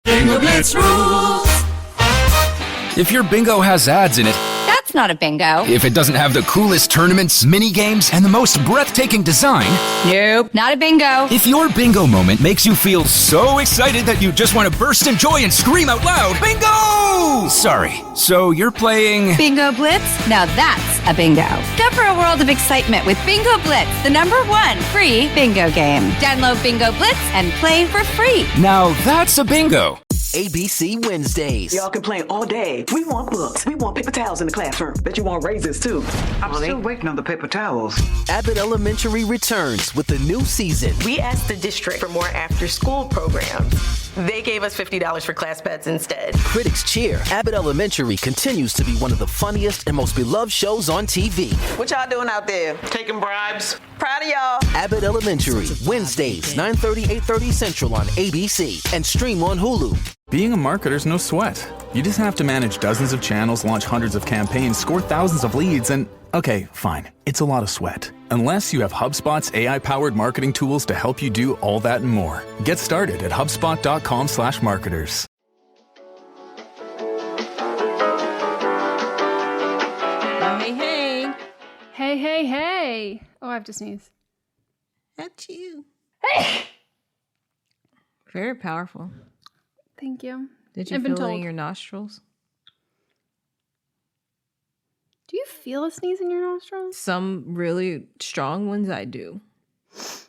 Bingo Blitz rules. If your bingo has ads in it, That's not a bingo. if it doesn't have the coolest tournaments, mini games, and the most breathtaking design, Nope, not a bingo. if your bingo moment makes you feel so excited that you just want to burst in joy and scream out loud, bingo! Sorry, so you're playing... Bingo Blitz? Now that's a bingo. Go for a world of excitement with Bingo Blitz, the #1 free bingo game. Download Bingo Blitz and play for free. Now that's a bingo. ABC Wednesdays. Y'all can play all day. We want books. We want paper towels in the classroom. Bet you want razors, too. I'm still waiting on the paper towels. Abbott Elementary returns with a new season. We asked the district for more after-school programs. They gave us $50 for class pets instead. Critics cheer. Abbott Elementary continues to be one of the funniest and most beloved shows on TV. What y'all doing out there? Taking bribes. Proud of y'all. Abbott Elementary, Wednesdays, 9:30, 8:30 Central on ABC and stream on Hulu. Being a marketer's no sweat. You just have to manage dozens of channels, launch hundreds of campaigns, score thousands of leads, and okay, fine, it's a lot of sweat. Unless you have HubSpot's AI-powered marketing tools to help you do all that and more. Get started at HubSpot.com/marketers. Hey, hey. Hey, hey, hey. Oh, I have to sneeze. That's you. Hey! Very powerful. Thank you. Did you I've been feel it in told. your nostrils? Do you feel a sneeze in your nostrils? Some really strong ones I do. It's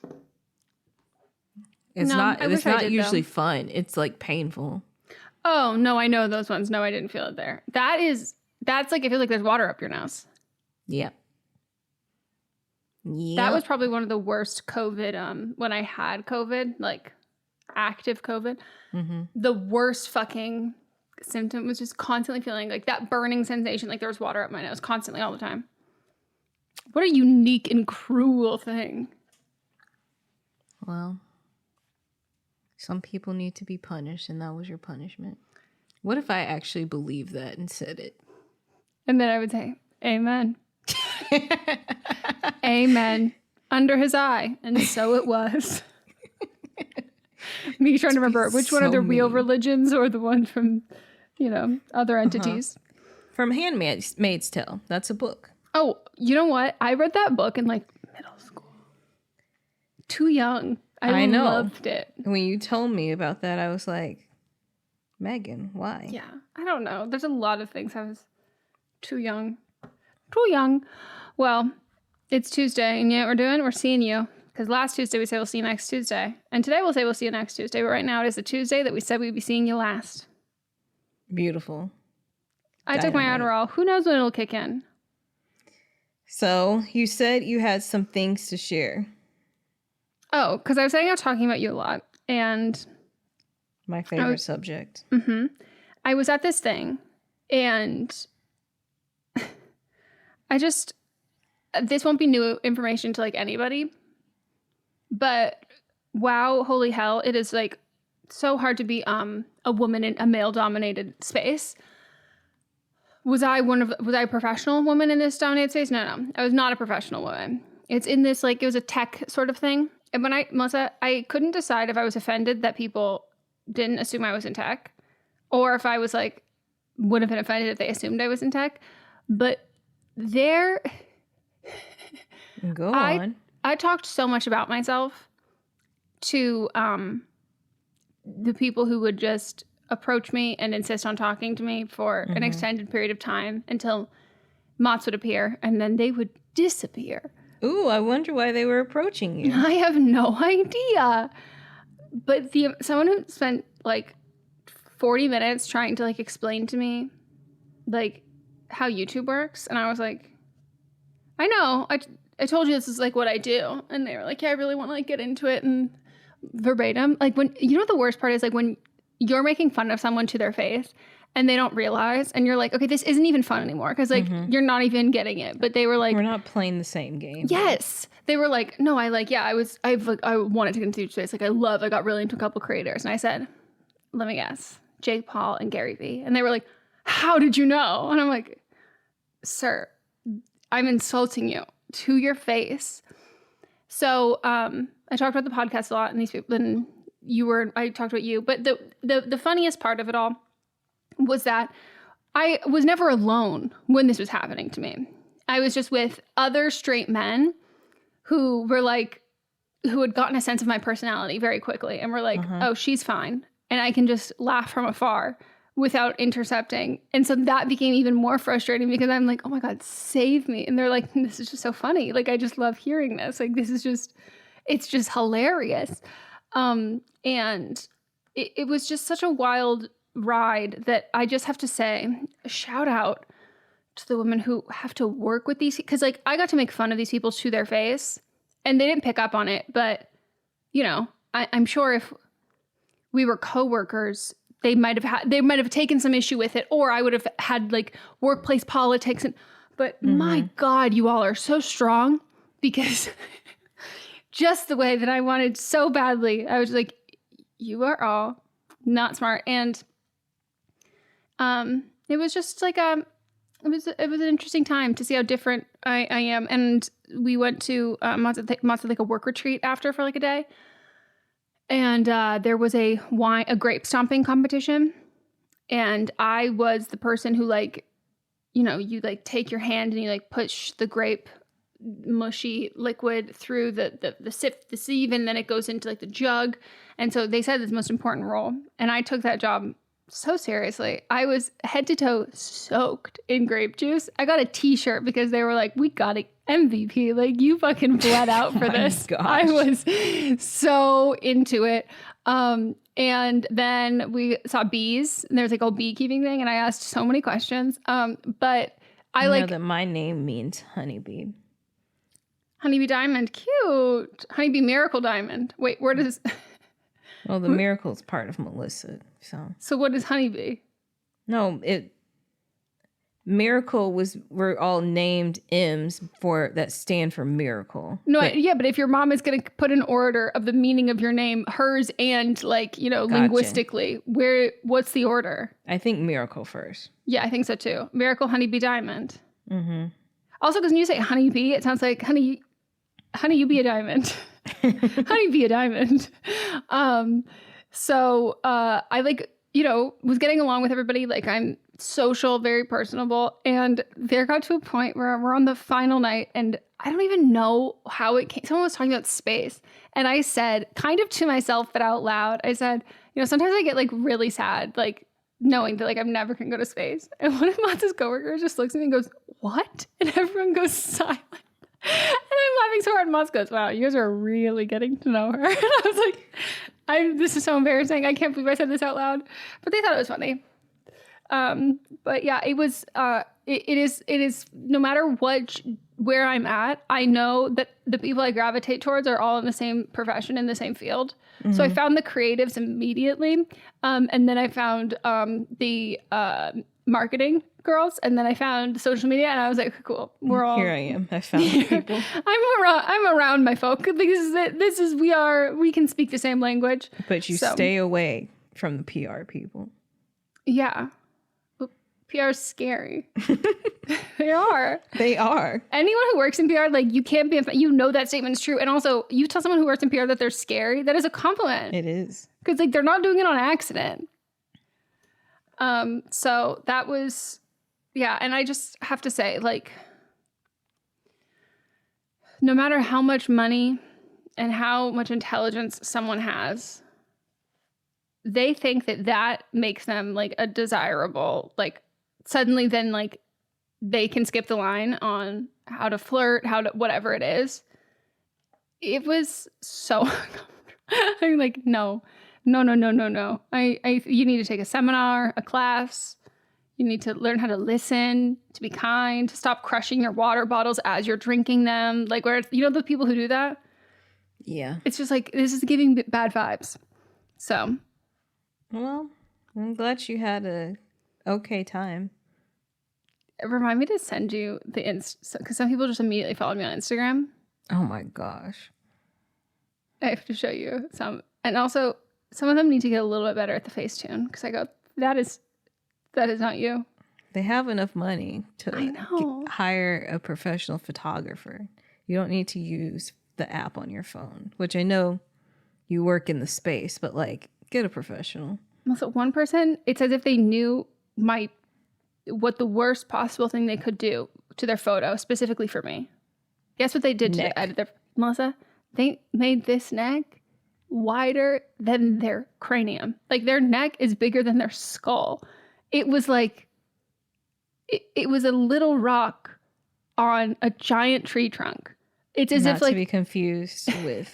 No, not I wish I did, usually though. fun. It's like painful. Oh, no, I know those ones. No, I didn't feel it there. That's like, I feel like there's water up your nose. Yep. That was probably one of the worst COVID, when I had COVID, like active COVID. Mm-hmm. The worst fucking symptom was just constantly feeling like that burning sensation, like there was water up my nose constantly all the time. What a unique and cruel thing. Well, some people need to be punished, and that was your punishment. What if I actually believed that and said it? And then I would say, amen. Amen. Under his eye. And so it was. Me trying to remember which one are the real religions or the one from, other entities. From Handmaid's Tale. That's a book. Oh, you know what? I read that book in like middle school. Too young. I know. Loved it. When you told me about that, I was like, Megan, why? Yeah. I don't know. There's a lot of things I was too young. Too young. Well, it's Tuesday, and you know what we're doing? We're seeing you. Because last Tuesday we said we'll see you next Tuesday. And today we'll say we'll see you next Tuesday. But right now it is the Tuesday that we said we'd be seeing you last. Beautiful. I took my Adderall. Who knows when it'll kick in? So you said you had some things to share. Oh, because I was saying I was talking about you a lot. And my favorite subject. Mm-hmm. I was at this thing, and this won't be new information to like anybody, but wow, holy hell, it is like so hard to be a woman in a male dominated space. Was I a professional woman in this dominated space? No, I was not a professional woman. It's in this, like, it was a tech sort of thing. And when Melissa, I couldn't decide if I was offended that people didn't assume I was in tech, or if I was like, would have been offended if they assumed I was in tech. But there, Go on. I talked so much about myself to the people who would just approach me and insist on talking to me for an extended period of time until Mats would appear, and then they would disappear. Ooh, I wonder why they were approaching you. I have no idea. But someone who spent like 40 minutes trying to like explain to me like how YouTube works, and I was like, I know, I told you this is like what I do. And they were like, yeah, I really want to like get into it and verbatim. Like, when, you know what the worst part is, like when you're making fun of someone to their face and they don't realize, and you're like, okay, this isn't even fun anymore, because like you're not even getting it. But they were like, we're not playing the same game. Yes. They were like, no, I wanted to get into space. Like, I got really into a couple creators. And I said, let me guess, Jake Paul and Gary Vee. And they were like, how did you know? And I'm like, sir, I'm insulting you to your face. So I talked about the podcast a lot, and these people, and I talked about you, but the funniest part of it all was that I was never alone when this was happening to me. I was just with other straight men who were like, who had gotten a sense of my personality very quickly and were like, oh, she's fine. And I can just laugh from afar without intercepting. And so that became even more frustrating because I'm like, oh my God, save me. And they're like, this is just so funny. Like, I just love hearing this. Like, this is just, it's just hilarious. And it was just such a wild ride that I just have to say, a shout out to the women who have to work with these, because like I got to make fun of these people to their face and they didn't pick up on it. But, you know, I'm sure if we were coworkers, they might have taken some issue with it, or I would have had like workplace politics. But my God, you all are so strong, because just the way that I wanted so badly, I was like, you are all not smart. And it was just like it was an interesting time to see how different I am. And we went to like a work retreat after for like a day. And there was a grape stomping competition. And I was the person who, like, you know, you like take your hand and you like push the grape mushy liquid through the sieve, and then it goes into like the jug. And so they said it's the most important role. And I took that job so seriously. I was head to toe soaked in grape juice. I got a t-shirt because they were like, we got an MVP. Like, you fucking bled out for this. Gosh. I was so into it. And then we saw bees, and there's like a beekeeping thing, and I asked so many questions. But I know that my name means honeybee. Honeybee Diamond, cute. Honeybee Miracle Diamond. Wait, where does... Well, the miracle is part of Melissa, So what is honeybee? No, miracle we're all named M's that stand for miracle. No, but if your mom is going to put an order of the meaning of your name, hers and like, you know, Gotcha. Linguistically, what's the order? I think miracle first. Yeah, I think so too. Miracle Honeybee Diamond. Mm-hmm. Also, because when you say honeybee, it sounds like honey, you be a diamond. Honey, be a diamond. So I like, you know, was getting along with everybody. Like, I'm social, very personable. And there got to a point where we're on the final night and I don't even know how it came. Someone was talking about space. And I said, kind of to myself, but out loud, I said, you know, sometimes I get like really sad, like knowing that like I'm never going to go to space. And one of Matt's coworkers just looks at me and goes, what? And everyone goes silent. And I'm laughing so hard. Moss goes, wow, you guys are really getting to know her. And I was like, this is so embarrassing. I can't believe I said this out loud. But they thought it was funny. But yeah, it was, it is no matter where I'm at, I know that the people I gravitate towards are all in the same profession, in the same field. Mm-hmm. So I found the creatives immediately. And then I found the marketing girls, and then I found social media, and I was like, cool, we're all here. I am. I found people. I'm around my folk because we can speak the same language. But you stay away from the PR people. Yeah. PR is scary. They are. They are. Anyone who works in PR, like, you can't be, you know that statement is true. And also, you tell someone who works in PR that they're scary, that is a compliment. It is. Because, like, they're not doing it on accident. So that was, yeah. And I just have to say, like, no matter how much money and how much intelligence someone has, they think that makes them, like, a desirable, like, suddenly then, like, they can skip the line on how to flirt, how to, whatever it is. It was so, I'm like, no. You need to take a seminar, a class. You need to learn how to listen, to be kind, to stop crushing your water bottles as you're drinking them. Like, where, you know, the people who do that? Yeah. It's just like, this is giving bad vibes. So. Well, I'm glad you had a okay time. Remind me to send you the because some people just immediately followed me on Instagram. Oh my gosh. I have to show you some. And also, some of them need to get a little bit better at the Facetune, because I go, that is not you. They have enough money to hire a professional photographer. You don't need to use the app on your phone, which I know you work in the space, but like get a professional. Also, one person, it's as if they knew what the worst possible thing they could do to their photo, specifically for me. Guess what they did to their Melissa? They made this neck wider than their cranium. Like their neck is bigger than their skull. It was like, it was a little rock on a giant tree trunk. It's as if like... Not to be confused with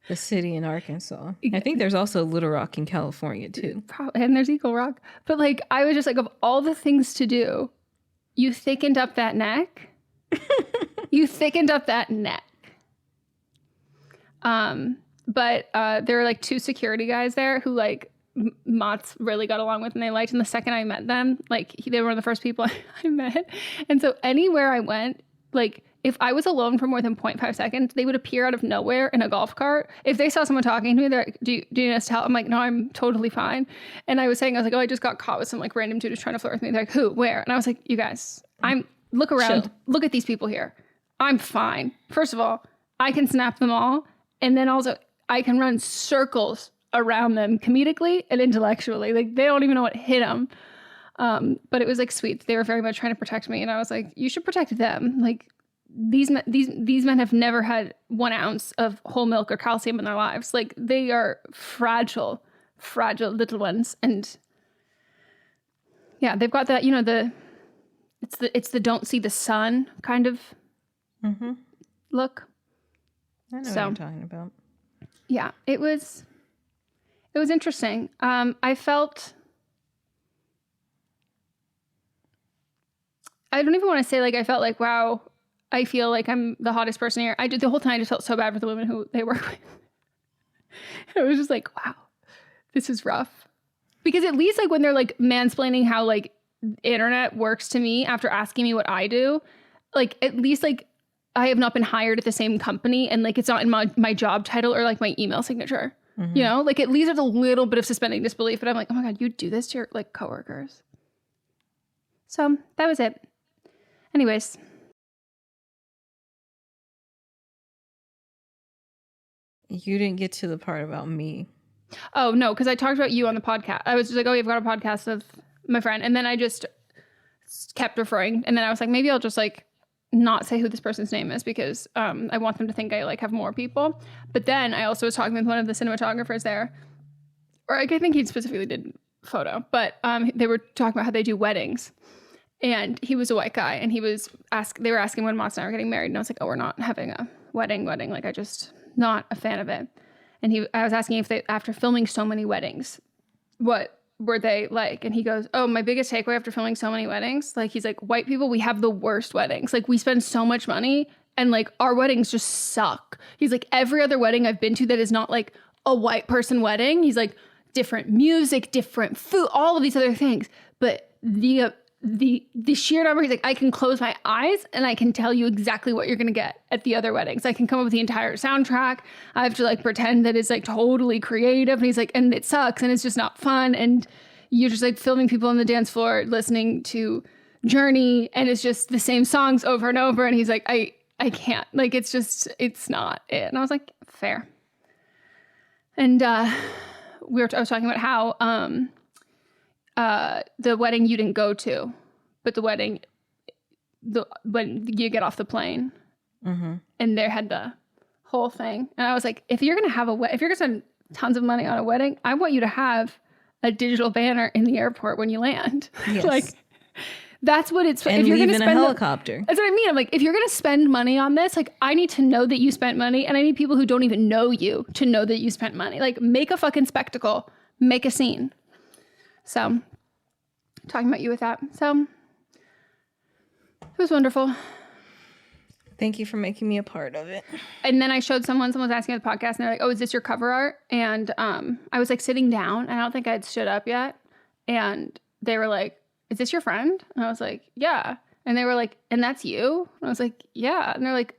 the city in Arkansas. I think there's also Little Rock in California too. And there's Eagle Rock. But like, I was just like, of all the things to do, you thickened up that neck. You thickened up that neck. But there were like 2 security guys there who like Mats really got along with and they liked. And the second I met them, like they were one of the first people I met. And so anywhere I went, like if I was alone for more than 0.5 seconds, they would appear out of nowhere in a golf cart. If they saw someone talking to me, they're like, do you need us to help? I'm like, no, I'm totally fine. And I was like, oh, I just got caught with some like random dude who's trying to flirt with me. They're like, who, where? And I was like, you guys, look around, Chill. Look at these people here. I'm fine. First of all, I can snap them all. And then also I can run circles around them comedically and intellectually. Like they don't even know what hit them. But it was like sweet. They were very much trying to protect me. And I was like, you should protect them. Like these men have never had 1 ounce of whole milk or calcium in their lives. Like they are fragile little ones. And yeah, they've got that, you know, it's the don't see the sun kind of look. I know what you're talking about. Yeah, it was interesting. I felt, I don't even want to say like I felt like, wow, I feel like I'm the hottest person here. The whole time I just felt so bad for the women who they work with. It was just like, wow, this is rough. Because at least like when they're like mansplaining how like internet works to me after asking me what I do, like at least like I have not been hired at the same company and like it's not in my job title or like my email signature. You know, like at least there's a little bit of suspending disbelief, but I'm like, oh my God, you do this to your like coworkers. So that was it. Anyways. You didn't get to the part about me. Oh no, because I talked about you on the podcast. I was just like, oh, you've got a podcast with my friend. And then I just kept referring. And then I was like, maybe I'll just like not say who this person's name is because I want them to think I like have more people. But then I also was talking with one of the cinematographers there, or like, I think he specifically did photo, but they were talking about how they do weddings. And he was a white guy and they were asking when Mats and I were getting married. And I was like, oh, we're not having a wedding. Like I just not a fan of it. And I was asking if they, after filming so many weddings, what were they like? And he goes, oh, my biggest takeaway after filming so many weddings, like he's like, white people, we have the worst weddings. Like we spend so much money and like our weddings just suck. He's like, every other wedding I've been to that is not like a white person wedding, he's like, different music, different food, all of these other things. But the sheer number, he's like, I can close my eyes and I can tell you exactly what you're going to get at the other weddings. I can come up with the entire soundtrack. I have to like pretend that it's like totally creative. And he's like, and it sucks and it's just not fun. And you're just like filming people on the dance floor, listening to Journey. And it's just the same songs over and over. And he's like, I can't, like, it's not it. And I was like, fair. And I was talking about how, the wedding you didn't go to, but the wedding, when you get off the plane, and they had the whole thing. And I was like, if you're gonna spend tons of money on a wedding, I want you to have a digital banner in the airport when you land. Yes. Like that's what it's. And if you're leave gonna in spend a helicopter. That's what I mean. I'm like, if you're gonna spend money on this, like I need to know that you spent money, and I need people who don't even know you to know that you spent money. Like make a fucking spectacle, make a scene. So, talking about you with that. So, it was wonderful. Thank you for making me a part of it. And then I showed someone was asking at the podcast, and they're like, oh, is this your cover art? And I was like sitting down, and I don't think I had stood up yet. And they were like, is this your friend? And I was like, yeah. And they were like, and that's you? And I was like, yeah. And they're like,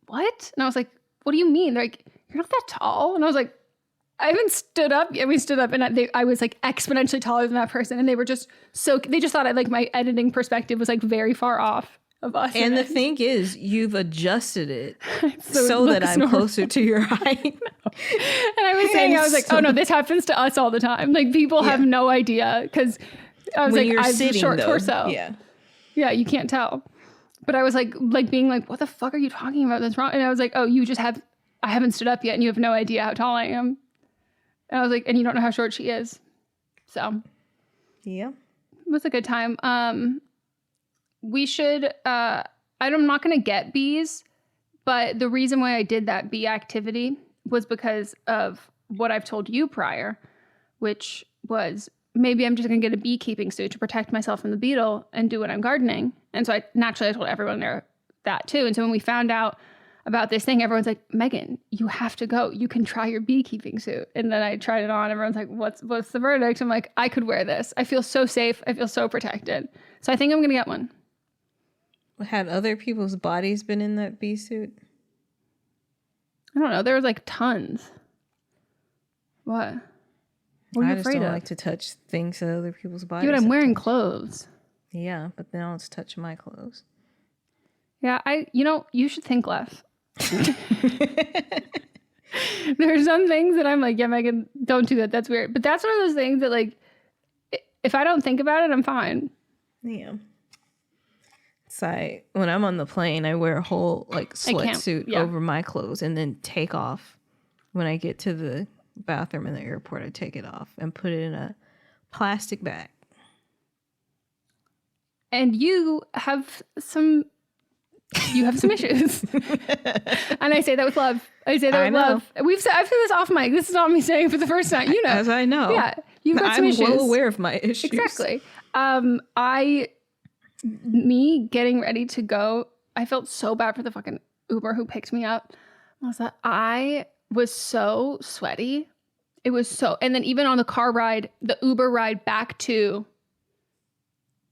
what? And I was like, what do you mean? They're like, you're not that tall. And I was like, I haven't stood up. Yeah, we stood up and I was like exponentially taller than that person. And they were just they just thought my editing perspective was like very far off. of us. And the in it. thing is, you've adjusted it So it so that looks I'm normal. closer to your height. And I was saying, I was like, oh no, this happens to us all the time. Like people have no idea because I was When like, you're I have a sitting, short though, torso. yeah. Yeah, you can't tell. But I was like being like, what the fuck are you talking about? That's wrong. And I was like, oh, I haven't stood up yet and you have no idea how tall I am. And I was like, and you don't know how short she is. So Yeah. it was a good time. We should, I'm not going to get bees, but the reason why I did that bee activity was because of what I've told you prior, which was maybe I'm just going to get a beekeeping suit to protect myself from the beetle and do when I'm gardening. And so I told everyone there that too. And so when we found out about this thing, everyone's like, Megan, you have to go. You can try your beekeeping suit. And then I tried it on. Everyone's like, what's the verdict? I'm like, I could wear this. I feel so safe. I feel so protected. So I think I'm going to get one. Had other people's bodies been in that bee suit? I don't know. There was like tons. What? What are you I just afraid don't of? like to touch things that other people's bodies. Yeah, but I'm have wearing touched. clothes. Yeah, but now it's touching my clothes. Yeah, you should think less. There's some things that I'm like, yeah, Megan, don't do that. That's weird. But that's one of those things that like, if I don't think about it, I'm fine. Yeah. So when I'm on the plane, I wear a whole like sweatsuit over my clothes and then take off. When I get to the bathroom in the airport, I take it off and put it in a plastic bag. And you have some issues. And I say that with love. I say that with love. I've said this off mic. This is not me saying it for the first time. You know. As I know. Yeah. You've got some issues. I'm well aware of my issues. Exactly. Me getting ready to go, I felt so bad for the fucking Uber who picked me up. I was so sweaty. It was so, and then even on the car ride, the Uber ride to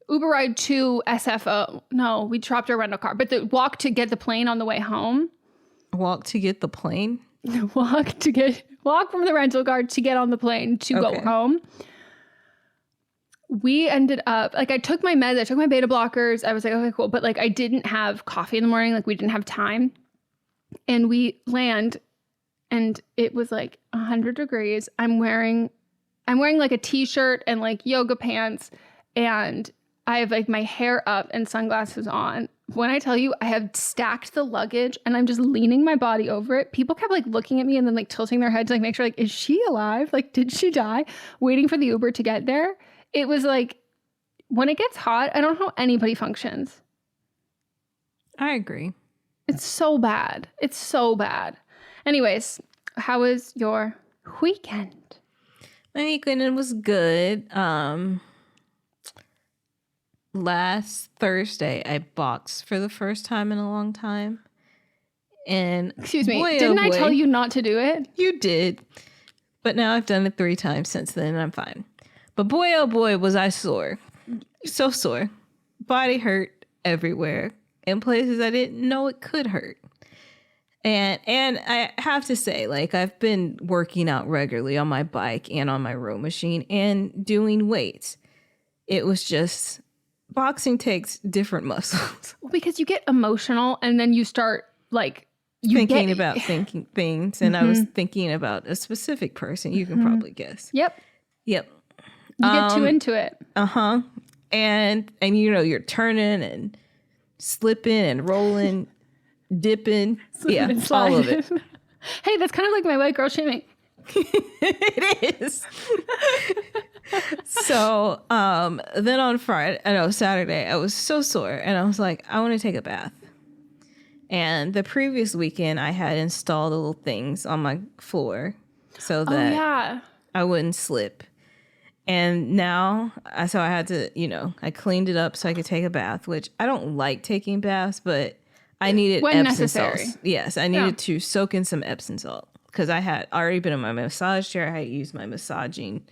SFO. No, we dropped our rental car, but the walk to get the plane on the way home. Walk to get the plane? Walk from the rental car to get on the plane to go home. We ended up, like, I took my meds, I took my beta blockers. I was like, okay, cool. But like, I didn't have coffee in the morning. Like, we didn't have time. And we land and it was like 100 degrees. I'm wearing like a t-shirt and like yoga pants. And I have like my hair up and sunglasses on. When I tell you I have stacked the luggage and I'm just leaning my body over it, people kept like looking at me and then like tilting their heads, like make sure like, is she alive? Like, did she die? Waiting for the Uber to get there. It was like, when it gets hot, I don't know how anybody functions. I agree. It's so bad. It's so bad. Anyways, how was your weekend? My weekend was good. Last Thursday, I boxed for the first time in a long time. And excuse me, boy, didn't oh I boy, tell you not to do it? You did. But now I've done it 3 times since then and I'm fine. But boy, oh boy, was I sore. So sore. Body hurt everywhere in places I didn't know it could hurt. And I have to say, like, I've been working out regularly on my bike and on my row machine and doing weights. It was just, boxing takes different muscles. Well, because you get emotional and then you start, like, thinking about thinking things. And I was thinking about a specific person. You can probably guess. Yep. You get too into it. And you know, you're turning and slipping and rolling, dipping. Slipping and all of it. Hey, that's kind of like my white girl shaming. It is. So then on Saturday, I was so sore and I was like, I want to take a bath. And the previous weekend, I had installed little things on my floor so that I wouldn't slip. And now, so I had to, I cleaned it up so I could take a bath, which I don't like taking baths, but I needed when Epsom necessary. salts. Yes, I needed to soak in some Epsom salt because I had already been in my massage chair. I had used my massaging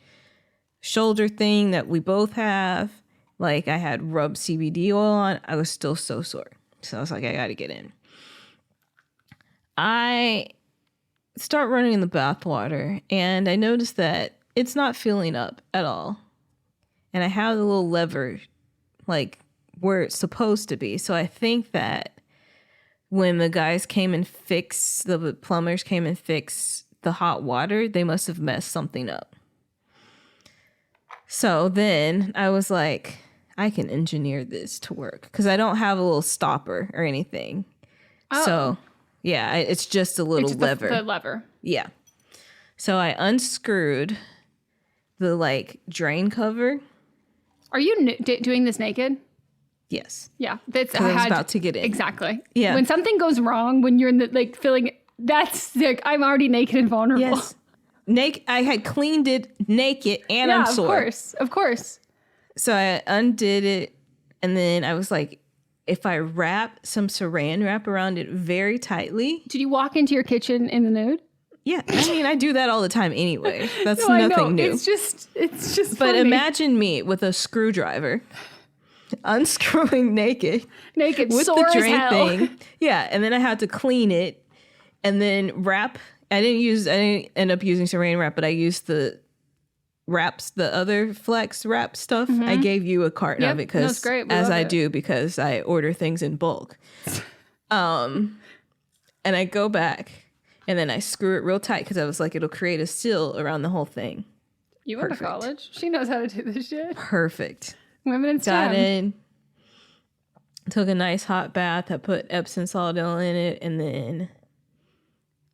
shoulder thing that we both have. Like, I had rubbed CBD oil on. I was still so sore. So I was like, I got to get in. I start running in the bath water and I noticed that it's not filling up at all. And I have the little lever, like, where it's supposed to be. So I think that when the guys came and the plumbers came and fixed the hot water, they must have messed something up. So then I was like, I can engineer this to work because I don't have a little stopper or anything. Oh. So yeah, it's just a little lever. The lever. Yeah. So I unscrewed the like drain cover. Are you doing this naked? Yes. Yeah. That's I was about to get in. Exactly. Yeah. When something goes wrong, when you're in the like feeling, that's like I'm already naked and vulnerable. Yes. I had cleaned it naked and I'm sore. Of course. So I undid it, and then I was like, if I wrap some saran wrap around it very tightly. Did you walk into your kitchen in the nude? Yeah, I mean, I do that all the time anyway. That's no, nothing new. It's just But funny. imagine me with a screwdriver, unscrewing naked with sore the drain as hell. thing. Yeah, and then I had to clean it, and then wrap. I didn't end up using saran wrap, but I used the wraps, the other flex wrap stuff. Mm-hmm. I gave you a carton of it because, as I do, because I order things in bulk. And I go back and then I screw it real tight because I was like, it'll create a seal around the whole thing. You went to college. She knows how to do this shit. Perfect. Women in STEM. Got in. Took a nice hot bath. I put Epsom salt in it, and then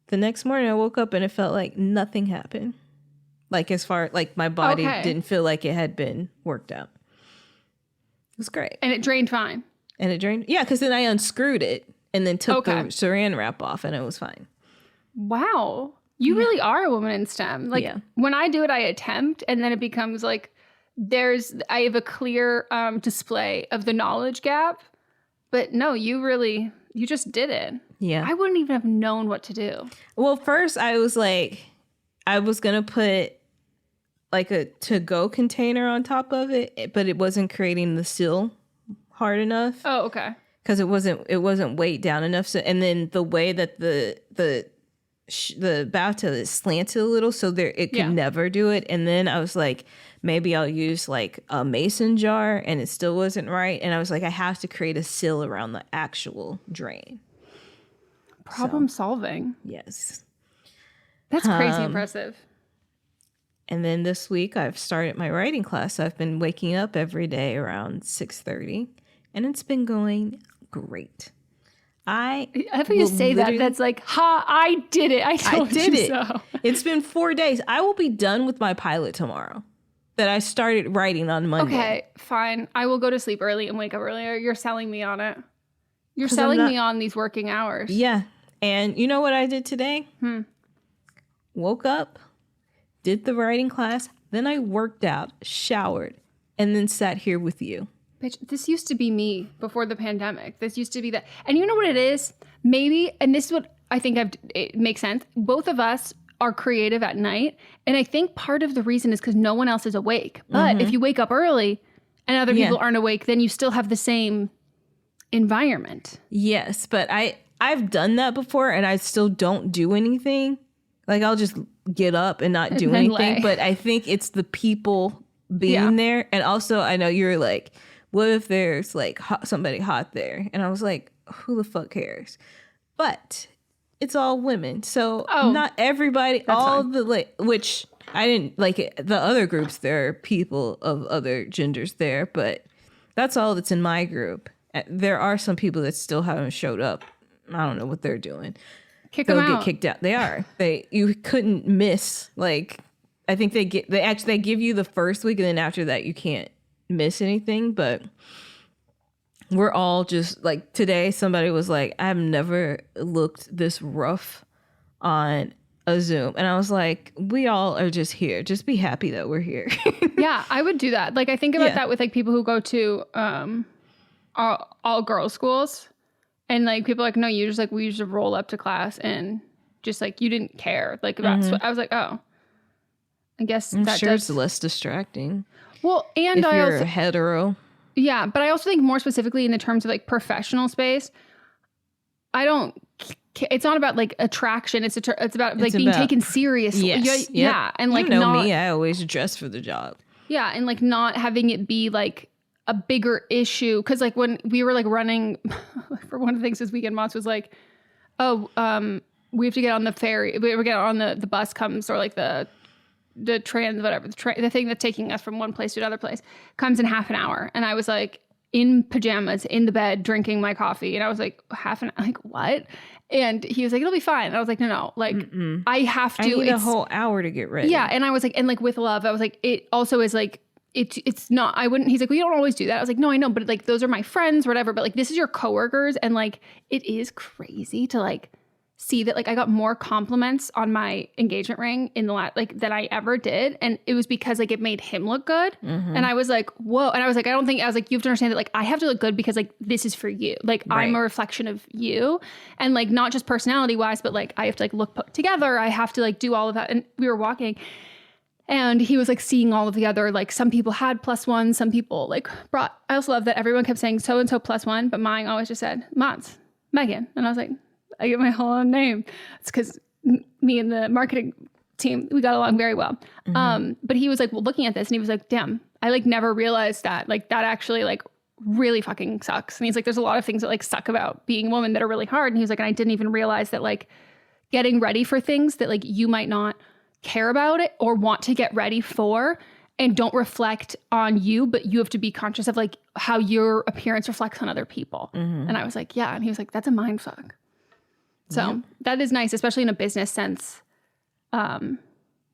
the next morning I woke up and it felt like nothing happened. Like as far like my body didn't feel like it had been worked out. It was great. And it drained fine. Yeah, because then I unscrewed it and then took the saran wrap off and it was fine. Wow. You really are a woman in STEM. Like when I do it, I attempt, and then it becomes like I have a clear display of the knowledge gap. But no, you just did it. Yeah. I wouldn't even have known what to do. Well, first I was like, I was going to put like a to-go container on top of it, but it wasn't creating the seal hard enough. Oh, okay. Because it wasn't weight down enough. So, and then the way that the bathtub is slanted a little, so it could never do it. And then I was like, maybe I'll use like a mason jar, and it still wasn't right. And I was like, I have to create a seal around the actual drain. Problem solving. Yes. That's crazy impressive. And then this week I've started my writing class. I've been waking up every day around 6:30, and it's been going great. I thought you say that. That's like, I did it. I did it. So. It's been 4 days. I will be done with my pilot tomorrow that I started writing on Monday. Okay, fine. I will go to sleep early and wake up earlier. You're selling me on it. You're selling me on these working hours. Yeah. And you know what I did today? Woke up, did the writing class, then I worked out, showered, and then sat here with you. Bitch, this used to be me before the pandemic. This used to be that. And you know what it is? Maybe, and this is what I think it makes sense. Both of us are creative at night. And I think part of the reason is because no one else is awake. But if you wake up early and other people aren't awake, then you still have the same environment. Yes, but I've done that before and I still don't do anything. Like I'll just get up and not do anything. Lay. But I think it's the people being there. And also I know you're like, what if there's like somebody hot there? And I was like, who the fuck cares? But it's all women. So not everybody, all fine. Which I didn't like the other groups, there are people of other genders there, but that's all that's in my group. There are some people that still haven't showed up. I don't know what they're doing. They'll get kicked out. They are. You couldn't miss. Like, I think they give you the first week, and then after that you can't miss anything. But we're all just like, today somebody was like, I've never looked this rough on a Zoom, and I was like, we all are just here. Just be happy that we're here. Yeah, I would do that. Like, I think about that with like people who go to all girls schools. And like people are like, no, you just like, we used to roll up to class and just like, you didn't care. Like about, I was like, oh, I guess I'm sure it's less distracting. Well, and if you're a hetero. Yeah. But I also think more specifically in the terms of like professional space, it's not about like attraction. It's about like being taken seriously. Yes. Yeah. And like, me, I always dress for the job. Yeah. And like not having it be like a bigger issue. Cause like when we were like running for one of the things this weekend, Moss was like, we have to get on the ferry. We get on the bus comes, or like the trans, whatever, the thing that's taking us from one place to another place comes in half an hour. And I was like in pajamas in the bed drinking my coffee. And I was like, like what? And he was like, it'll be fine. And I was like, no, like I have to. I need a whole hour to get ready. Yeah. And I was like, and like with love, I was like, it also is like, it's not, I wouldn't, he's like, we don't always do that. I was like, no, I know, but like, those are my friends, whatever. But like, this is your coworkers. And like, it is crazy to like see that like I got more compliments on my engagement ring in the than I ever did. And it was because like it made him look good. And I was like, whoa. And I was like, I was like, you have to understand that like I have to look good because like this is for you. Like I'm a reflection of you. And like not just personality wise, but like I have to like look put together. I have to like do all of that. And we were walking. And he was like seeing all of the other, like some people had +1, some people like brought, I also love that everyone kept saying so-and-so +1, but mine always just said, Mats, Meghan. And I was like, I get my whole own name. It's because me and the marketing team, we got along very well. But he was like, well, looking at this and he was like, damn, I like never realized that. Like that actually like really fucking sucks. And he's like, there's a lot of things that like suck about being a woman that are really hard. And he was like, and I didn't even realize that like getting ready for things that like you might not care about it or want to get ready for and don't reflect on you, but you have to be conscious of like how your appearance reflects on other people. And I was like, yeah. And he was like, that's a mind fuck. So that is nice, especially in a business sense, and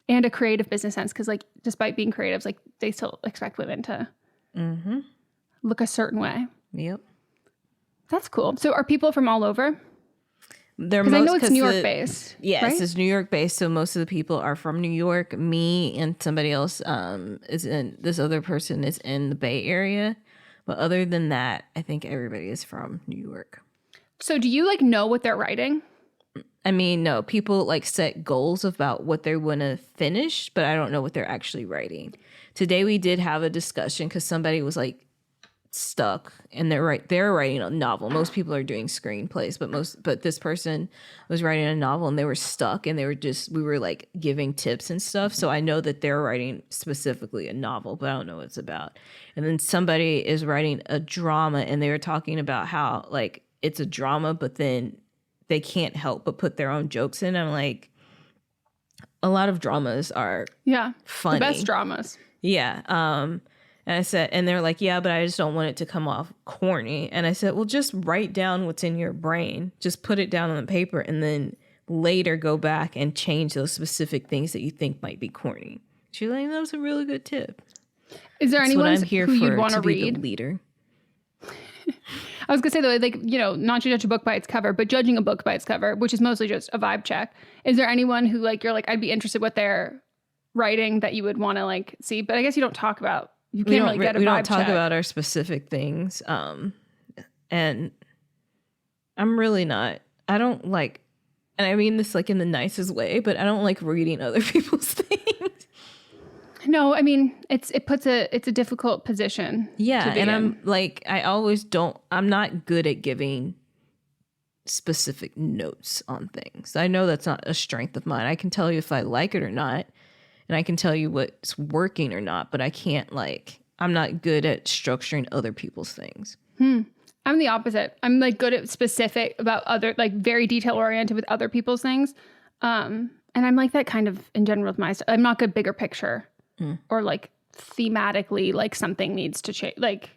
a creative business sense. Cause like, despite being creatives, like they still expect women to look a certain way. Yep. That's cool. So are people from all over? Because I know it's New York based. Yes, right? it's New York based. So most of the people are from New York. Me and somebody else this other person is in the Bay Area. But other than that, I think everybody is from New York. So do you like know what they're writing? I mean, no, people like set goals about what they want to finish, but I don't know what they're actually writing. Today we did have a discussion because somebody was like stuck and they're writing a novel. Most people are doing screenplays, but this person was writing a novel and they were stuck and we were like giving tips and stuff. So I know that they're writing specifically a novel, but I don't know what it's about. And then somebody is writing a drama and they were talking about how like it's a drama, but then they can't help but put their own jokes in. I'm like, a lot of dramas are funny. The best dramas. Yeah. And I said, and they're like, yeah, but I just don't want it to come off corny. And I said, well, just write down what's in your brain. Just put it down on the paper and then later go back and change those specific things that you think might be corny. She's like, that was a really good tip. Is there anyone who you'd want to read? Be the leader. I was gonna say though, like, you know, not to judge a book by its cover, but judging a book by its cover, which is mostly just a vibe check. Is there anyone who like you're like, I'd be interested what they're writing that you would want to like see? But I guess you don't talk about. You can't really get a vibe check. We don't talk about our specific things, and I'm really not. I don't like, and I mean this like in the nicest way, but I don't like reading other people's things. No, I mean it's a difficult position. Yeah, and I'm like I'm not good at giving specific notes on things. I know that's not a strength of mine. I can tell you if I like it or not, and I can tell you what's working or not, but I can't I'm not good at structuring other people's things. I'm the opposite. I'm like good at specific about other, like very detail oriented with other people's things. And I'm like that kind of in general with my stuff. I'm not good bigger picture or like thematically, like something needs to change. Like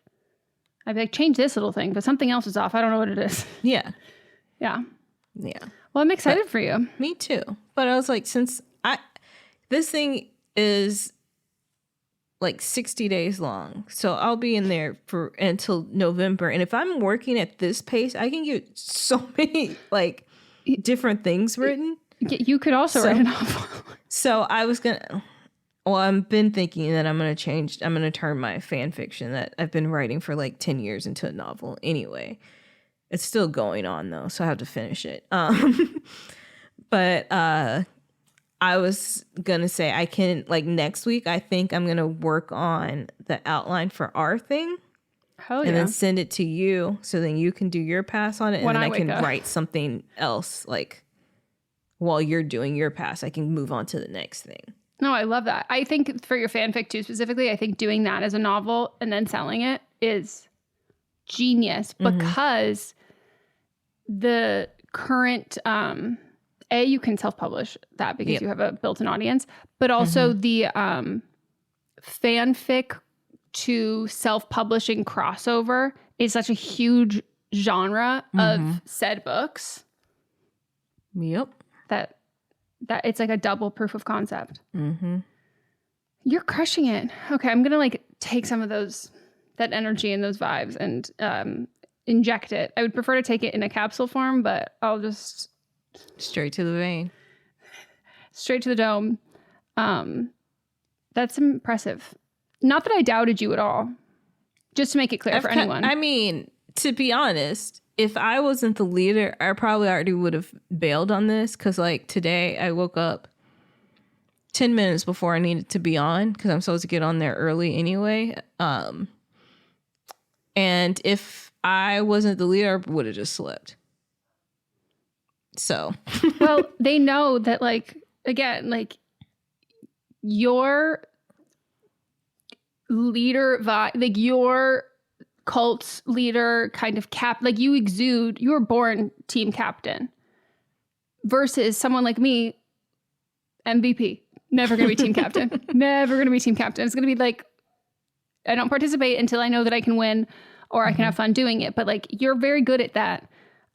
I'd be like, change this little thing, but something else is off. I don't know what it is. Yeah. Yeah. Yeah. Well, I'm excited for you. Me too. But I was like, this thing is like 60 days long. So I'll be in there until November. And if I'm working at this pace, I can get so many like different things written. You could also write a novel. So I was I've been thinking that I'm going to turn my fan fiction that I've been writing for like 10 years into a novel anyway. It's still going on though, so I have to finish it. But I was going to say I can, like next week, I think I'm going to work on the outline for our thing. Oh, yeah. And then send it to you so then you can do your pass on it. And then I can write something else like while you're doing your pass, I can move on to the next thing. No, I love that. I think for your fanfic too, specifically, I think doing that as a novel and then selling it is genius because the current, you can self-publish that because you have a built-in audience, but also the fanfic to self-publishing crossover is such a huge genre of said books. Yep. That it's like a double proof of concept. You're crushing it. Okay, I'm gonna like take some of that energy and those vibes and inject it. I would prefer to take it in a capsule form, but I'll just straight to the vein, straight to the dome. That's impressive. Not that I doubted you at all. Just to make it clear for anyone. I mean, to be honest, if I wasn't the leader, I probably already would have bailed on this because, like, today I woke up 10 minutes before I needed to be on because I'm supposed to get on there early anyway. And if I wasn't the leader, I would have just slept. So. Well, they know that, like, again, like, your leader vibe, like, your cult leader kind of like you exude, you were born team captain versus someone like me, MVP, never gonna be team captain, never gonna be team captain. It's gonna be like, I don't participate until I know that I can win or I can have fun doing it. But like, you're very good at that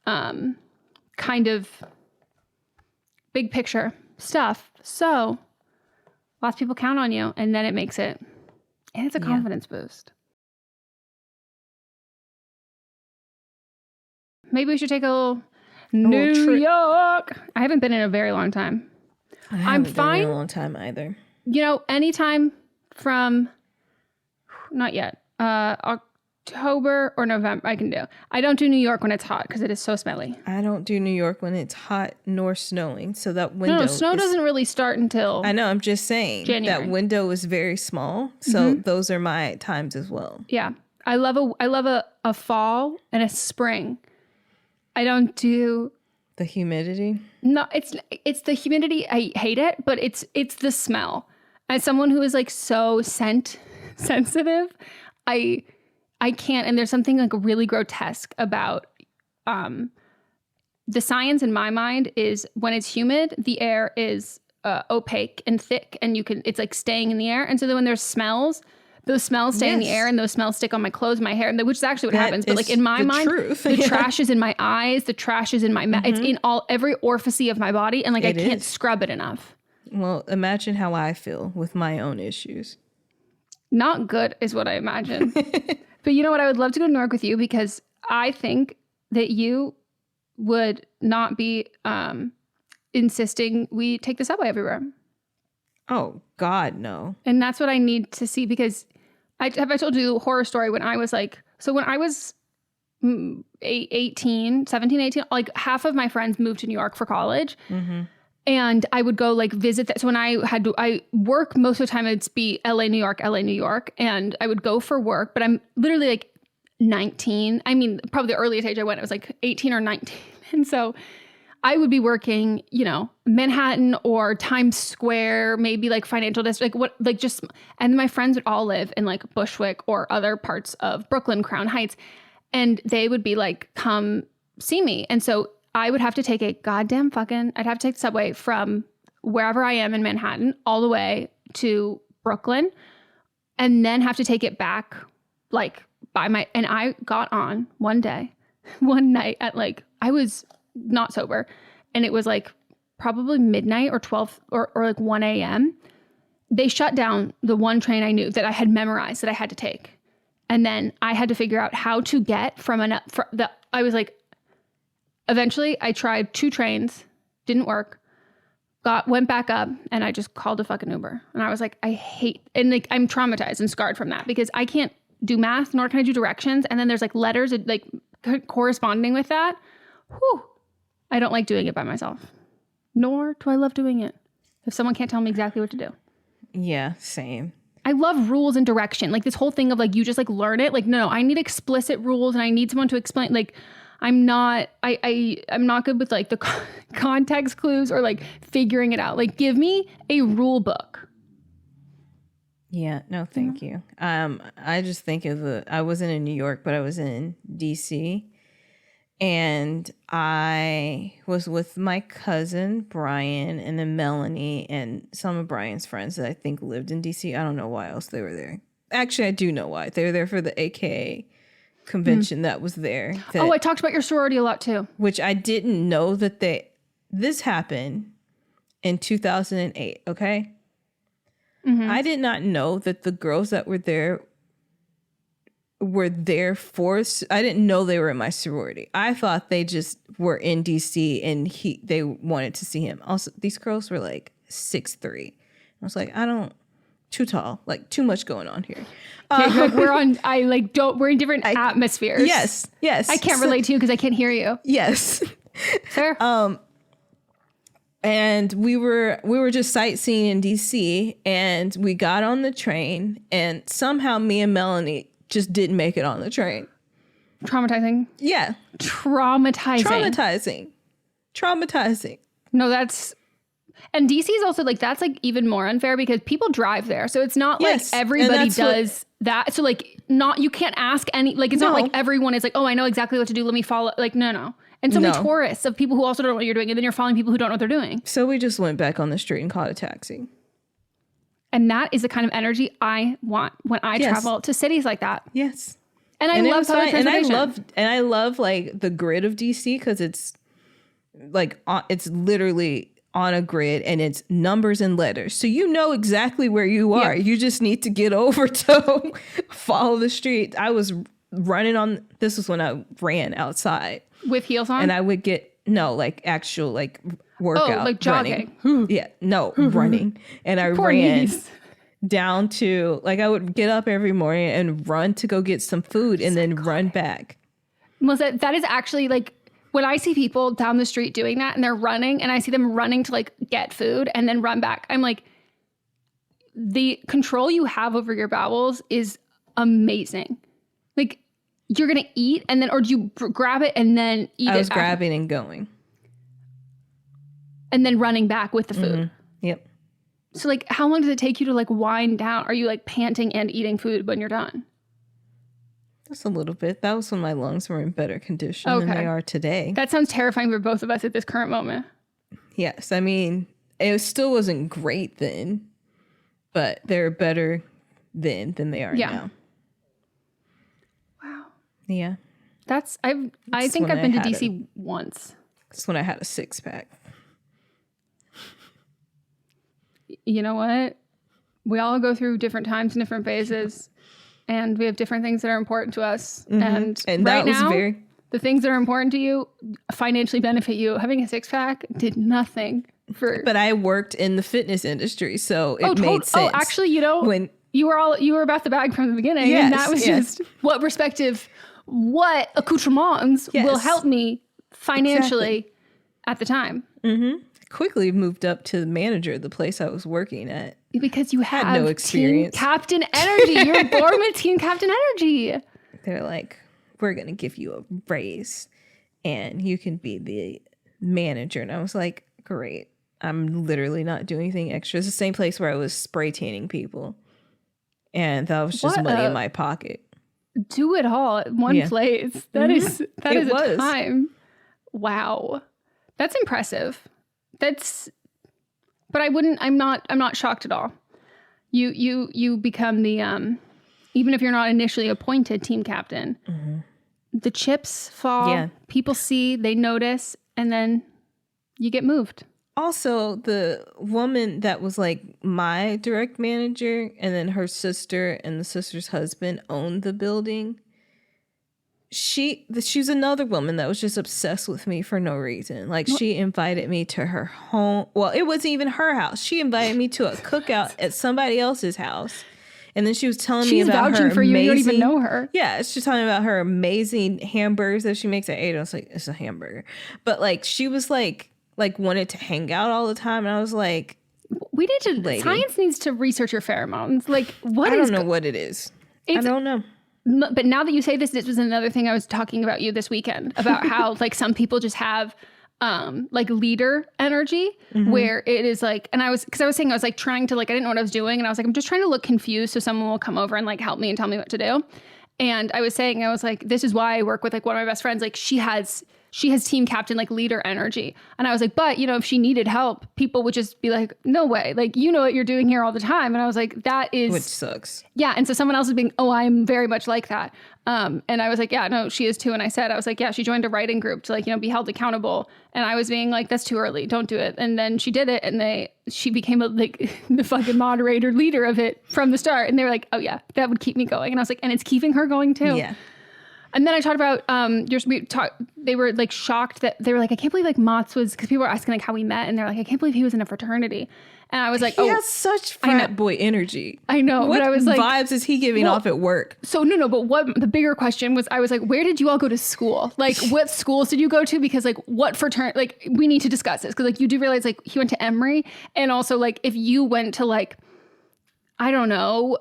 kind of big picture stuff. So lots of people count on you, and then it makes it, and it's a confidence boost. Maybe we should take a little New York. I haven't been in a very long time. I'm fine. Been in a long time either. You know, anytime from, not yet, October or November, I can do. I don't do New York when it's hot because it is so smelly. I don't do New York when it's hot nor snowing. So that window. No, snow doesn't really start until I know. I'm just saying January. That window is very small. So those are my times as well. Yeah, I love a fall and a spring. I don't do the humidity. No, it's the humidity. I hate it, but it's the smell. As someone who is like so scent sensitive, I can't. And there's something like really grotesque about the science in my mind is when it's humid, the air is opaque and thick, and it's like staying in the air. And so then when there's smells, those smells stay in the air, and those smells stick on my clothes, my hair, which is actually what happens. But like in my mind, the trash is in my eyes, the trash is in my mouth. It's in every orifice of my body, and like I can't scrub it enough. Well, imagine how I feel with my own issues. Not good is what I imagine. But you know what? I would love to go to New York with you because I think that you would not be insisting we take the subway everywhere. Oh, God, no. And that's what I need to see because I told you a horror story when I was like, so when I was 17, 18, like half of my friends moved to New York for college. And I would go like visit that. So when I work most of the time, it'd be LA, New York. And I would go for work, but I'm literally like 19. I mean, probably the earliest age I went, it was like 18 or 19. And so I would be working, you know, Manhattan or Times Square, maybe like financial district, and my friends would all live in like Bushwick or other parts of Brooklyn, Crown Heights. And they would be like, come see me. And so I would have to take I'd have to take the subway from wherever I am in Manhattan all the way to Brooklyn and then have to take it back like and I got on one night at like, I was not sober. And it was like probably midnight or 12 or like 1 a.m. They shut down the one train I knew that I had memorized that I had to take. And then I had to figure out how to get I was like, eventually I tried 2 trains, didn't work, went back up, and I just called a fucking Uber. And I was like, and like I'm traumatized and scarred from that because I can't do math, nor can I do directions. And then there's like letters like corresponding with that. Whew. I don't like doing it by myself, nor do I love doing it if someone can't tell me exactly what to do. Yeah, same. I love rules and direction. Like this whole thing of like, you just like learn it. Like, no, I need explicit rules and I need someone to explain. Like, I'm not good with like the context clues or like figuring it out. Like, give me a rule book Yeah, no, thank you. I just think of I wasn't in New York, but I was in DC, and I was with my cousin Brian and then Melanie and some of Brian's friends that I think lived in DC. I don't know why else they were there. Actually, I do know why. They were there for the AKA convention that was there. I talked about your sorority a lot too. Which I didn't know that this happened in 2008, okay? Mm-hmm. I did not know that the girls that were there for, I didn't know they were in my sorority. I thought they just were in DC and they wanted to see him. Also, these girls were like 6'3". I was like, too tall, like too much going on here. We're in different atmospheres. Yes. I can't relate to you because I can't hear you. Yes. Fair. And we were just sightseeing in DC, and we got on the train, and somehow me and Melanie just didn't make it on the train. Traumatizing. Yeah. Traumatizing. No, and DC is also like, that's like even more unfair because people drive there. So it's not like everybody does that. So like you can't ask it's not like everyone is like, oh, I know exactly what to do. Let me follow. Like, no. And so many tourists of people who also don't know what you're doing. And then you're following people who don't know what they're doing. So we just went back on the street and caught a taxi. And that is the kind of energy I want when I travel to cities like that. Yes. And I love public transportation. And I love like the grid of DC because it's like, it's literally on a grid and it's numbers and letters. So you know exactly where you are. Yeah. You just need to get over to follow the street. I was running this was when I ran outside. With heels on? And I would actual workout. Oh, like jogging. Running. Yeah, no, running. And I ran down to, I would get up every morning and run to go get some food and then run back. Melissa, that is actually when I see people down the street doing that and they're running and I see them running to get food and then run back, I'm like, the control you have over your bowels is amazing. You're going to eat and then, or do you grab it and then eat it? I was grabbing and going. And then running back with the food. Mm-hmm. Yep. So how long does it take you to wind down? Are you panting and eating food when you're done? Just a little bit. That was when my lungs were in better condition than they are today. That sounds terrifying for both of us at this current moment. Yes. I mean, it still wasn't great then, but they're better then than they are now. Wow. Yeah. I think I've been to DC once. That's when I had a 6-pack. You know what? We all go through different times and different phases. And we have different things that are important to us. Mm-hmm. And right now, the things that are important to you financially benefit you. Having a 6-pack did nothing for... But I worked in the fitness industry, so it made sense. Oh, actually, when you were about the bag from the beginning. Yes, and that was just what accoutrements will help me financially at the time. Mm-hmm. Quickly moved up to the manager of the place I was working at. Because you had no experience. Team captain energy. You're born with team captain energy. They're like, we're going to give you a raise and you can be the manager. And I was like, great. I'm literally not doing anything extra. It's the same place where I was spray tanning people. And that was just money in my pocket. Do it all at one place. That is a time. Wow. That's impressive. But I'm not shocked at all. You become the, even if you're not initially appointed team captain, the chips fall, people see, they notice, and then you get moved. Also, the woman that was my direct manager and then her sister and the sister's husband owned the building. She's another woman that was just obsessed with me for no reason. She invited me to her home. Well, it wasn't even her house. She invited me to a cookout at somebody else's house. And then she was telling me about vouching her for amazing, you don't even know her. Yeah, she's telling me about her amazing hamburgers that she makes at 8. I was like, it's a hamburger. But she was wanted to hang out all the time. And I was like, we need to, science needs to research your pheromones. I don't know what it is. I don't know. But now that you say this was another thing I was talking about you this weekend about how some people just have like leader energy where it is like, and I was saying, I was like trying to like, I didn't know what I was doing. And I was like, I'm just trying to look confused so someone will come over and like help me and tell me what to do. And I was saying, I was like, this is why I work with like one of my best friends. Like she has team captain, like leader energy. And I was like, but you know, if she needed help, people would just be like, no way. Like, you know what you're doing here all the time. And I was like, that is. Which sucks. Yeah. And so someone else is being, oh, I'm very much like that. And I was like, yeah, no, she is too. And I said, I was like, yeah, she joined a writing group to like, you know, be held accountable. And I was being like, that's too early. Don't do it. And then she did it. And she became the fucking moderator leader of it from the start. And they were like, oh yeah, that would keep me going. And I was like, and it's keeping her going too. Yeah. And then I talked about, they were like shocked that they were like, I can't believe like Mats was, because people were asking like how we met. And they're like, I can't believe he was in a fraternity. And I was like, he has such frat boy energy. I know. What but I was like, vibes is he giving off at work? So no, but what the bigger question was, I was like, where did you all go to school? Like, what schools did you go to? Because like, what fraternity, like, we need to discuss this. Because like, you do realize like he went to Emory. And also like, if you went to like, I don't know,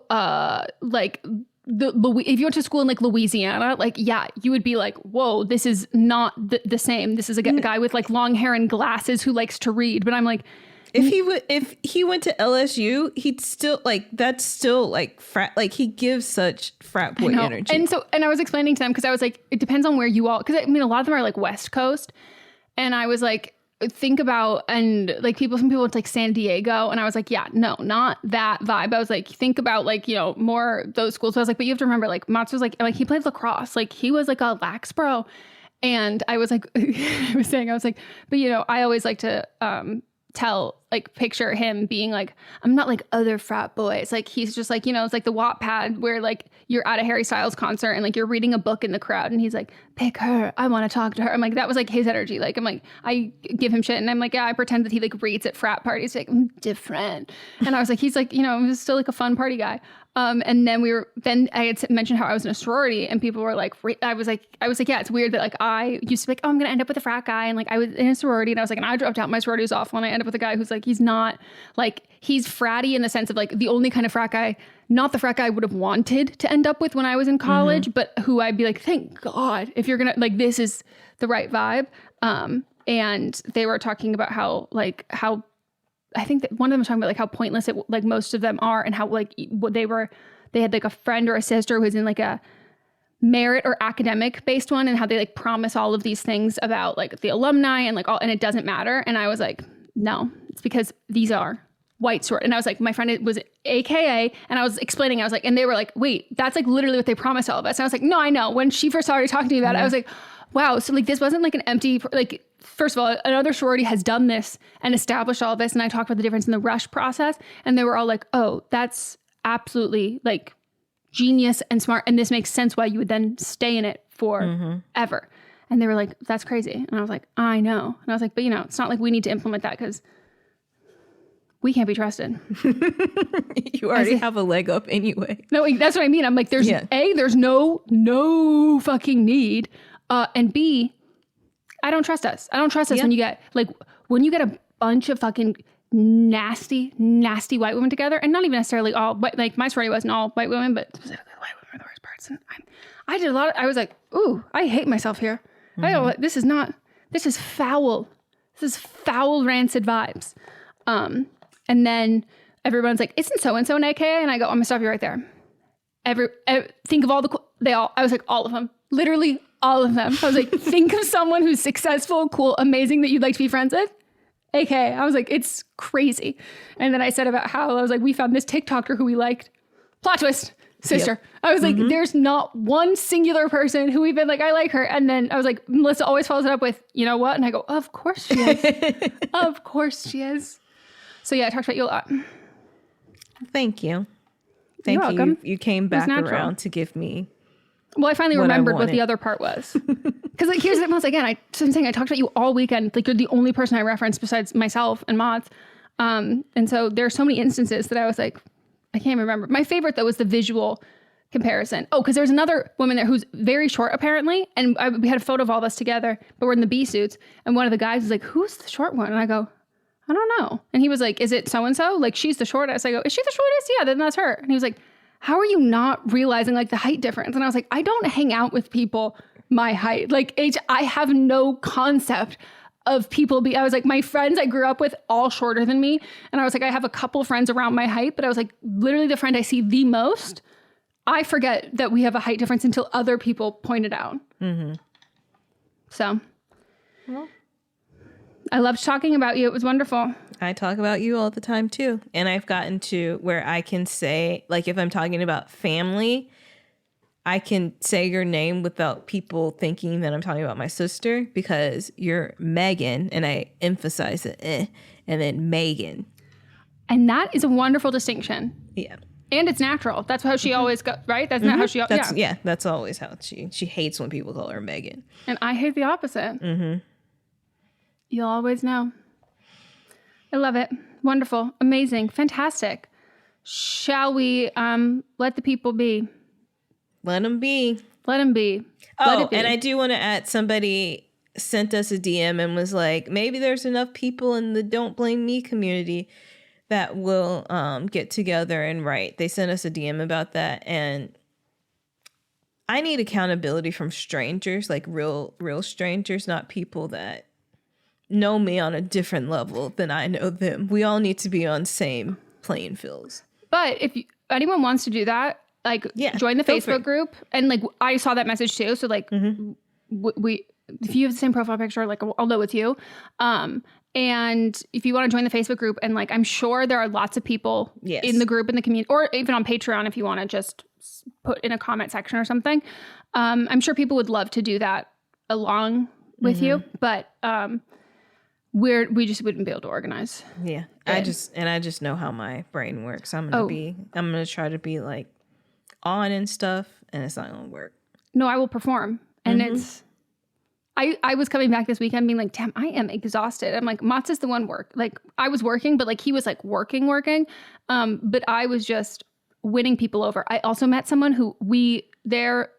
like, if you went to school in like Louisiana, like, yeah, you would be like, whoa, this is not the same. This is a guy with like long hair and glasses who likes to read. But I'm like, if he went to LSU, he'd still like, that's still like frat, like he gives such frat boy energy. And I was explaining to them, because I was like, it depends on where you all, because I mean, a lot of them are like West Coast. And I was like, think about, and like some people went to like San Diego, and I was like, yeah, no, not that vibe. I was like, think about like, you know, more those schools. So I was like, but you have to remember, like Mats was like he played lacrosse, like he was like a lax bro. And I was like, I was like, but you know, I always like to picture him being like, I'm not like other frat boys. Like he's just like, you know, it's like the Wattpad where like you're at a Harry Styles concert and like you're reading a book in the crowd and he's like, pick her, I want to talk to her. I'm like, that was like his energy. Like, I'm like, I give him shit and I'm like, yeah, I pretend that he like reads at frat parties. Like, I'm different. And I was like, he's like, you know, he was still like a fun party guy. And then I had mentioned how I was in a sorority and people were like, I was like, yeah, it's weird that like I used to be like, oh, I'm going to end up with a frat guy. And like, I was in a sorority and I was like, and I dropped out. My sorority was awful. And I end up with a guy who's like, he's not like, he's fratty in the sense of like the only kind of frat guy, not the frat guy I would have wanted to end up with when I was in college, but who I'd be like, thank God, if you're going to like, this is the right vibe. And they were talking about how I think that one of them was talking about like how pointless it, like most of them are, and how like they had like a friend or a sister who's in like a merit or academic based one, and how they like promise all of these things about like the alumni and like all, and it doesn't matter. And I was like, no, it's because these are white sorority. And I was like, my friend was AKA, and I was explaining, I was like, and they were like, wait, that's like literally what they promised all of us. And I was like, no, I know. When she first started talking to me about it, I was like, wow. So like, this wasn't like an empty, like, first of all, another sorority has done this and established all of this. And I talked about the difference in the rush process. And they were all like, oh, that's absolutely like genius and smart. And this makes sense why you would then stay in it for ever. And they were like, that's crazy. And I was like, I know. And I was like, but you know, it's not like we need to implement that because we can't be trusted. You already have a leg up anyway. No, that's what I mean. I'm like, there's there's no fucking need. And B, I don't trust us. I don't trust us when you get a bunch of fucking nasty white women together, and not even necessarily all, but like my sorority wasn't all white women, but specifically white women are the worst parts. And I did a lot. I was like, ooh, I hate myself here. I don't. This is foul. This is foul, rancid vibes. And then everyone's like, isn't so and so an AKA? And I go, I'm gonna stop you right there. Think of all I was like, all of them, literally all of them. I was like, think of someone who's successful, cool, amazing that you'd like to be friends with. AKA. I was like, it's crazy. And then I said about how I was like, we found this TikToker who we liked. Plot twist, sister. Yep. I was like, there's not one singular person who we've been like, I like her. And then I was like, Melissa always follows it up with, you know what? And I go, of course she is. Of course she is. So yeah, I talked about you a lot. Thank you. Thank you. Welcome. You came back around to give me. Well, I finally remembered what the other part was. Because like, here's the most, again, I'm saying I talked about you all weekend. Like, you're the only person I referenced besides myself and Mats. And so there are so many instances that I was like, I can't remember. My favorite though was the visual comparison. Oh, because there's another woman there who's very short apparently. And we had a photo of all of us together, but we're in the B suits. And one of the guys was like, who's the short one? And I go, I don't know. And he was like, is it so-and-so? Like, she's the shortest. I go, is she the shortest? Yeah, then that's her. And he was like, how are you not realizing like the height difference? And I was like, I don't hang out with people my height. Like, I have no concept of people. I was like, my friends I grew up with all shorter than me. And I was like, I have a couple friends around my height, but I was like, literally the friend I see the most, I forget that we have a height difference until other people point it out. Mm-hmm. So I loved talking about you. It was wonderful. I talk about you all the time too. And I've gotten to where I can say, like, if I'm talking about family, I can say your name without people thinking that I'm talking about my sister, because you're Meghan, and I emphasize it, and then Megan. And that is a wonderful distinction. Yeah. And it's natural. That's how she always goes, right? That's not how she, yeah, that's always how she hates when people call her Meghan. And I hate the opposite. Mm-hmm. You'll always know. I love it. Wonderful. Amazing. Fantastic. Shall we let the people be? Let them be. Let them be. Oh, and I do want to add, somebody sent us a DM and was like, maybe there's enough people in the Don't Blame Me community that will get together and write. They sent us a DM about that. And I need accountability from strangers, like real strangers, not people that know me on a different level than I know them. We all need to be on same playing fields. But if anyone wants to do that, like, join the Facebook group. And like, I saw that message too. So like, we if you have the same profile picture, like, I'll know it's you. And if you want to join the Facebook group, and like, I'm sure there are lots of people in the group, in the community, or even on Patreon, if you want to just put in a comment section or something. I'm sure people would love to do that along with you, but we just wouldn't be able to organize. Yeah. I just know how my brain works. I'm gonna try to be like on and stuff, and it's not gonna work. No, I will perform. And it's I was coming back this weekend being like, damn, I am exhausted. I'm like, Mats is the one like, I was working, but like, he was like working. But I was just winning people over. I also met someone who they're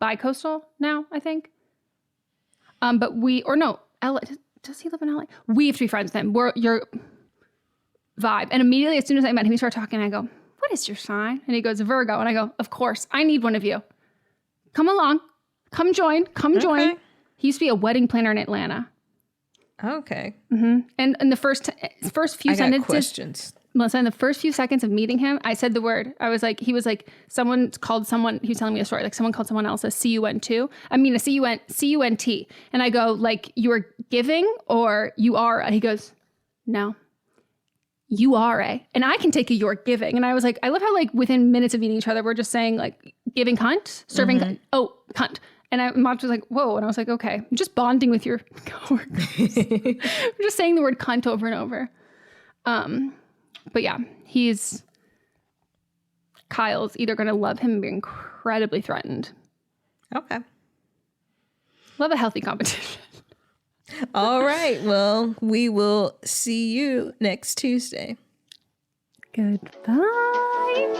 bi-coastal now, I think. But LA, does he live in LA? We have to be friends with him. We're your vibe. And immediately, as soon as I met him, he started talking, and I go, what is your sign? And he goes, Virgo. And I go, of course, I need one of you. Come along. Come join. Join. He used to be a wedding planner in Atlanta. Okay. Mm-hmm. And in the first few sentences, questions. Melissa, in the first few seconds of meeting him, I said the word. I was like, he was someone called someone, he was telling me a story, like someone called someone else a CUNT. And I go, like, you are giving or you are? And he goes, no, you are a. And I can take a you're giving. And I was like, I love how like within minutes of meeting each other, we're just saying like giving cunt, serving cunt. Oh, cunt. And Mom was like, whoa. And I was like, okay, I'm just bonding with your coworkers. I'm just saying the word cunt over and over. But yeah, Kyle's either going to love him and be incredibly threatened. Okay. Love a healthy competition. All right. Well, we will see you next Tuesday. Goodbye.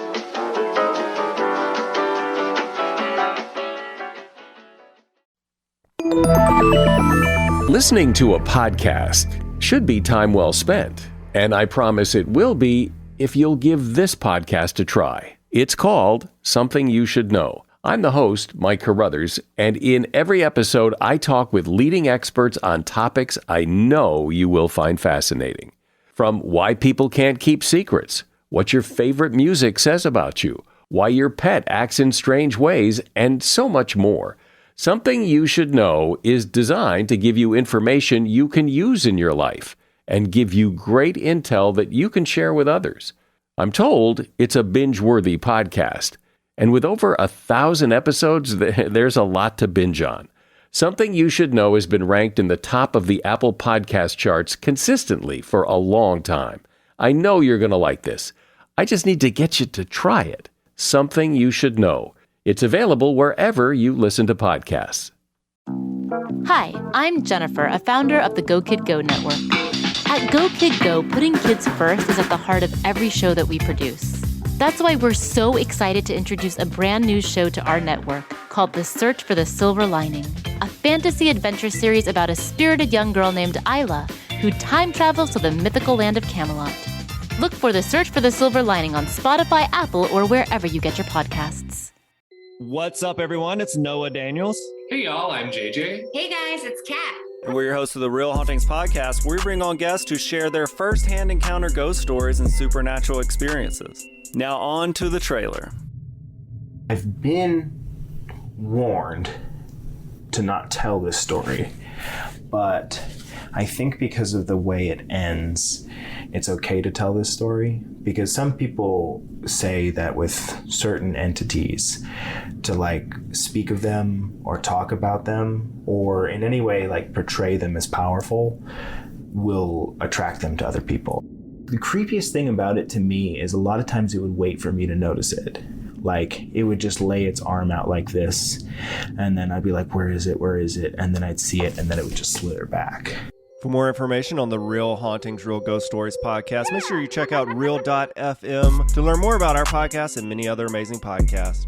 Listening to a podcast should be time well spent, and I promise it will be if you'll give this podcast a try. It's called Something You Should Know. I'm the host, Mike Carruthers, and in every episode, I talk with leading experts on topics I know you will find fascinating. From why people can't keep secrets, what your favorite music says about you, why your pet acts in strange ways, and so much more. Something You Should Know is designed to give you information you can use in your life and give you great intel that you can share with others. I'm told it's a binge-worthy podcast. And with over 1,000 episodes, there's a lot to binge on. Something You Should Know has been ranked in the top of the Apple Podcast charts consistently for a long time. I know you're going to like this. I just need to get you to try it. Something You Should Know. It's available wherever you listen to podcasts. Hi, I'm Jennifer, a founder of the Go Kid Go Network. At Go Kid Go, putting kids first is at the heart of every show that we produce. That's why we're so excited to introduce a brand new show to our network called The Search for the Silver Lining, a fantasy adventure series about a spirited young girl named Isla who time travels to the mythical land of Camelot. Look for The Search for the Silver Lining on Spotify, Apple, or wherever you get your podcasts. What's up, everyone? It's Noah Daniels. Hey, y'all. I'm JJ. Hey, guys. It's Kat. And we're your hosts of the Real Hauntings podcast, where we bring on guests who share their first-hand encounter ghost stories and supernatural experiences. Now on to the trailer. I've been warned to not tell this story, but I think because of the way it ends, it's okay to tell this story, because some people say that with certain entities, to like speak of them or talk about them or in any way like portray them as powerful will attract them to other people. The creepiest thing about it to me is a lot of times it would wait for me to notice it. Like it would just lay its arm out like this, and then I'd be like, where is it? Where is it? And then I'd see it, and then it would just slither back. For more information on the Real Hauntings, Real Ghost Stories podcast, make sure you check out Real.fm to learn more about our podcast and many other amazing podcasts.